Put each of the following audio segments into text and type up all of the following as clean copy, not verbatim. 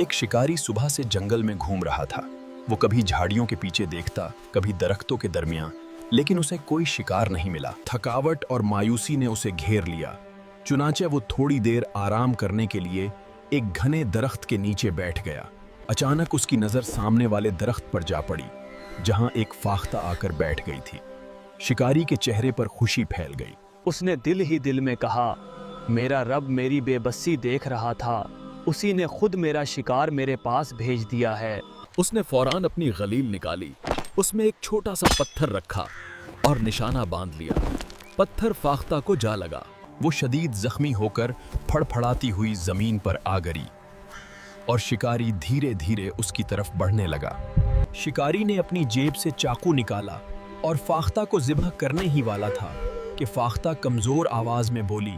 एक शिकारी सुबह से जंगल में घूम रहा था। वो कभी झाड़ियों के पीछे देखता, कभी दरख्तों के दरमियान, लेकिन उसे कोई शिकार नहीं मिला। थकावट और मायूसी ने उसे घेर लिया। चुनांचे वो थोड़ी देर आराम करने के लिए एक घने दरख्त के नीचे बैठ गया। अचानक उसकी नजर सामने वाले दरख्त पर जा पड़ी, जहां एक फाख्ता आकर बैठ गई थी। शिकारी के चेहरे पर खुशी फैल गई। उसने दिल ही दिल में कहा, मेरा रब मेरी बेबसी देख रहा था, उसी ने खुद मेरा शिकार मेरे पास भेज दिया है। उसने फौरान अपनी गलील निकाली, उसमें एक छोटा सा पत्थर रखा और निशाना बांध लिया। पत्थर फाख्ता को जा लगा। वो शदीद जख्मी होकर फड़फड़ाती हुई जमीन पर आ गिरी और शिकारी धीरे धीरे उसकी तरफ बढ़ने लगा। शिकारी ने अपनी जेब से चाकू निकाला और फाख्ता को ज़िब्ह करने ही वाला था कि फाख्ता कमजोर आवाज में बोली,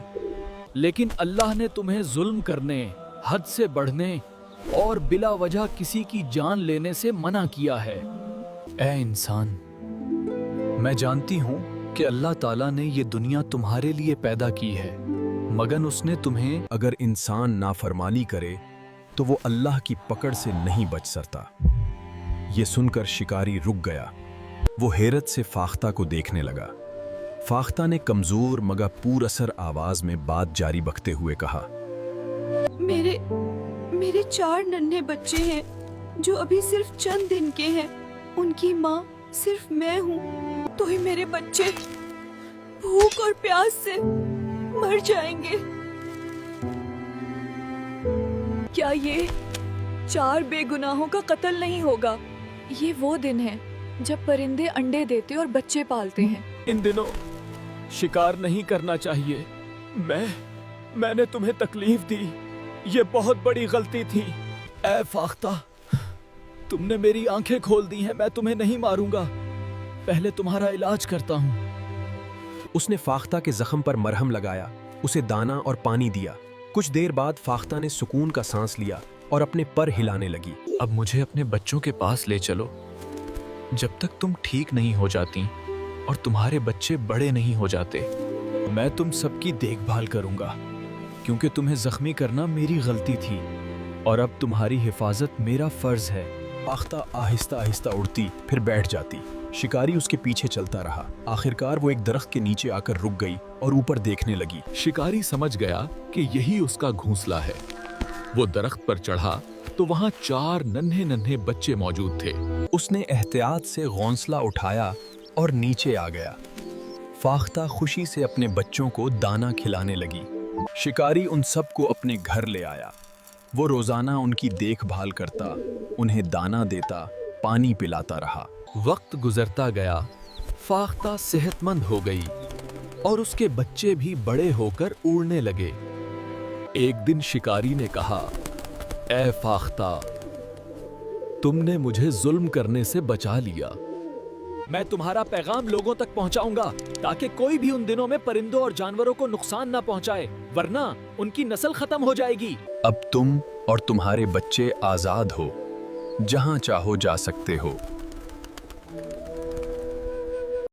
लेकिन अल्लाह ने तुम्हें जुल्म करने, हद से बढ़ने और बिला वजह किसी की जान लेने से मना किया है। ए इंसान, मैं जानती हूँ कि अल्लाह ताला ने ये दुनिया तुम्हारे लिए पैदा की है, मगर उसने तुम्हें अगर इंसान नाफरमानी करे तो वो अल्लाह की पकड़ से नहीं बच सकता। ये सुनकर शिकारी रुक गया। वो हैरत से फाख्ता को देखने लगा। फाख्ता ने कमजोर मगर पुरअसर आवाज में बात जारी रखते हुए कहा, मेरे 4 नन्हे बच्चे हैं जो अभी सिर्फ चंद दिन के हैं। उनकी माँ सिर्फ मैं हूँ, तो ही मेरे बच्चे भूख और प्यास से मर जाएंगे। क्या ये 4 बेगुनाहों का कत्ल नहीं होगा? ये वो दिन है जब परिंदे अंडे देते और बच्चे पालते हैं। इन दिनों शिकार नहीं करना चाहिए। मैंने तुम्हें तकलीफ दी, ये बहुत बड़ी गलती थी। ए फाख्ता, तुमने मेरी आंखें खोल दी हैं। मैं तुम्हें नहीं मारूंगा, पहले तुम्हारा इलाज करता हूँ। उसने फाख्ता के जख्म पर मरहम लगाया, उसे दाना और पानी दिया। कुछ देर बाद फाख्ता ने सुकून का सांस लिया और अपने पर हिलाने लगी। अब मुझे अपने बच्चों के पास ले चलो, जब तक तुम ठीक नहीं हो जाती और तुम्हारे बच्चे बड़े नहीं हो जाते। मैं तुम सबकी देखभाल करूंगा, क्योंकि तुम्हें जख्मी करना मेरी गलती थी और अब तुम्हारी हिफाजत मेरा फर्ज है। फाख्ता आहिस्ता आहिस्ता उड़ती, फिर बैठ जाती। शिकारी उसके पीछे चलता रहा। आखिरकार वो एक दरख्त के नीचे आकर रुक गई और ऊपर देखने लगी। शिकारी समझ गया कि यही उसका घोंसला है। वो दरख्त पर चढ़ा तो वहां 4 नन्हे नन्हे बच्चे मौजूद थे। उसने एहतियात से घोंसला उठाया और नीचे आ गया। फाख्ता खुशी से अपने बच्चों को दाना खिलाने लगी। शिकारी उन सबको अपने घर ले आया। वो रोजाना उनकी देखभाल करता, उन्हें दाना देता, पानी पिलाता रहा। वक्त गुजरता गया, फाख्ता सेहतमंद हो गई और उसके बच्चे भी बड़े होकर उड़ने लगे। एक दिन शिकारी ने कहा, ए फाख्ता, तुमने मुझे जुल्म करने से बचा लिया। मैं तुम्हारा पैगाम लोगों तक पहुंचाऊंगा ताकि कोई भी उन दिनों में परिंदों और जानवरों को नुकसान ना पहुंचाए, वरना उनकी नस्ल खत्म हो जाएगी। अब तुम और तुम्हारे बच्चे आजाद हो, जहां चाहो जा सकते हो।